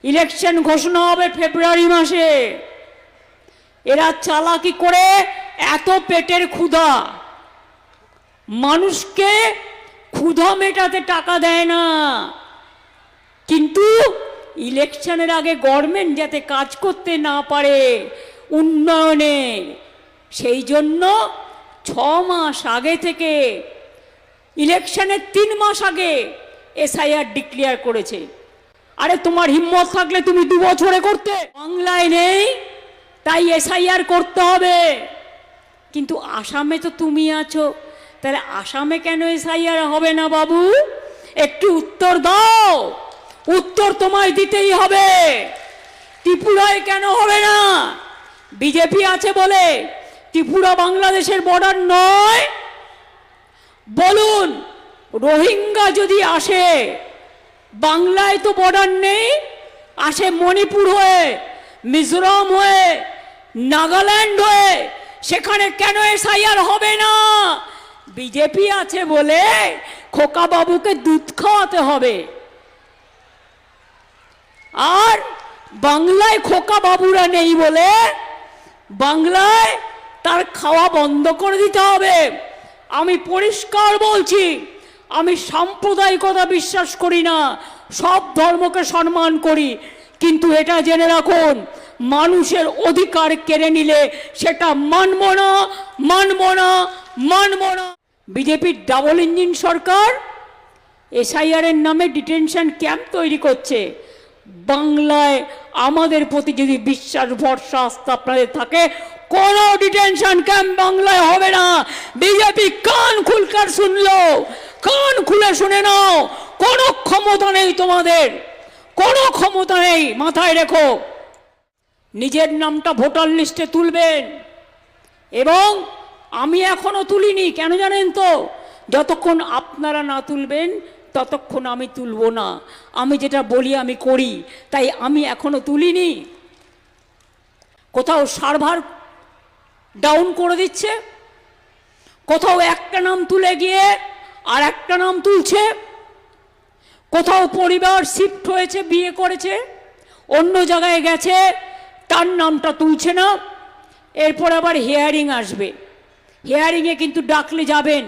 Election ঘোষণা হবে ফেব্রুয়ারি মাসে। এরা চালাকি করে এত পেটের ক্ষুধা, মানুষকে ক্ষুধা মেটাতে টাকা দেয় না, কিন্তু ইলেকশনের আগে গভর্নমেন্ট যাতে কাজ করতে না পারে উন্নয়নে, সেই জন্য 6 মাস আগে থেকে, ইলেকশনের 3 মাস আগে এসআইআর ডিক্লেয়ার করেছে। আরে তোমার হিম্মত থাকলে তুমি 2 বছরে করতে, বাংলায় নেই তাই এসআইআর করতে হবে। কিন্তু আসামে তো তুমি আছো, তাহলে আসামে কেন এসআইআর হবে না বাবু? একটু উত্তর দাও, উত্তর তোমায় দিতেই হবে। ত্রিপুরায় কেন হবে না? বিজেপি আছে বলে ত্রিপুরা বাংলাদেশের বর্ডার নয়? বলুন, রোহিঙ্গা যদি আসে, বাংলায় তো বর্ডার নেই, আসে মণিপুর হয়ে, মিজোরাম হয়ে, নাগাল্যান্ড হয়ে, সেখানে কেন এসআইআর হবে না? বিজেপি আছে বলে খোকা বাবুকে দুধ খাওয়াতে হবে, আর বাংলায় খোকা বাবুরা নেই বলে বাংলায় তার খাওয়া বন্ধ করে দিতে হবে। আমি পরিষ্কার বলছি, আমি সাম্প্রদায়িকতা বিশ্বাস করি না, সব ধর্মকে সম্মান করি, কিন্তু এটা জেনে রাখুন, মানুষের অধিকার কেড়ে নিলে সেটা মানব না, মানব না, মানব না। বিজেপির ডাবল ইঞ্জিন সরকার এসআইআর এর নামে ডিটেনশন ক্যাম্প তৈরি করছে। বাংলায় আমাদের প্রতি যদি বিশ্বাস ভরসা আস্থা আপনাদের থাকে, কোনো ডিটেনশন ক্যাম্প বাংলায় হবে না। বিজেপি কান খুলকার শুনলো, কান খুলে শুনে নাও, কোনো ক্ষমতা নেই তোমাদের, কোনো ক্ষমতা নেই, মাথায় রেখো। নিজের নামটা ভোটার লিস্টে তুলবেন, এবং আমি এখনো তুলিনি, কেন জানেন তো? যতক্ষণ আপনারা না তুলবেন ততক্ষণ আমি তুলব না। আমি যেটা বলি আমি করি, তাই আমি এখনো তুলিনি। কোথাও সার্ভার ডাউন করে দিচ্ছে, কোথাও একটা নাম তুলে গিয়ে আর একটা নাম তুলছে, কোথাও পরিবার শিফট হয়েছে, বিয়ে করেছে, অন্য জায়গায় গেছে, তার নামটা তুলছে না। এরপর আবার হিয়ারিং আসবে, হিয়ারিংয়ে কিন্তু ডাকলে যাবেন,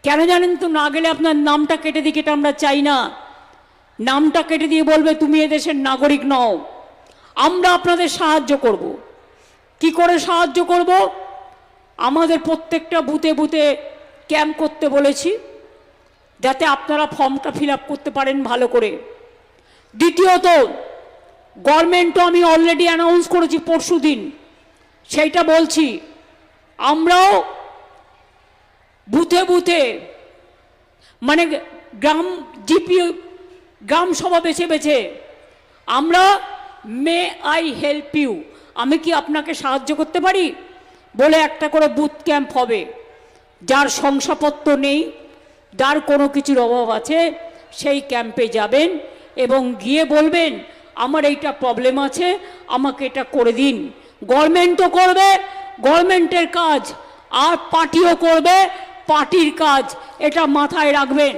কেন জানেন তো? না গেলে আপনার নামটা কেটে দিকে, এটা আমরা চাই না। নামটা কেটে দিয়ে বলবে তুমি এদেশের নাগরিক নও। আমরা আপনাদের সাহায্য করব। কি করে সাহায্য করব? আমাদের প্রত্যেকটা বুথে বুথে ক্যাম্প করতে বলেছি, যাতে আপনারা ফর্মটা ফিল আপ করতে পারেন ভালো করে। দ্বিতীয়ত, গভর্নমেন্টও আমি অলরেডি অ্যানাউন্স করেছি পরশু দিন, সেইটা বলছি, আমরাও বুথে বুথে, মানে গ্রাম জিপি গ্রাম সভা বেছে বেছে, আমরা মে আই হেল্প ইউ, আমি কি আপনাকে সাহায্য করতে পারি বলে একটা করে বুথ ক্যাম্প হবে। যার শংসাপত্র নেই, যার কোনো কিছুর অভাব আছে, সেই ক্যাম্পে যাবেন এবং গিয়ে বলবেন আমার এইটা প্রবলেম আছে, আমাকে এটা করে দিন। গভর্নমেন্টও করবে, গভর্নমেন্টের কাজ, আর পার্টিও করবে পার্টির কাজ, এটা মাথায় রাখবেন।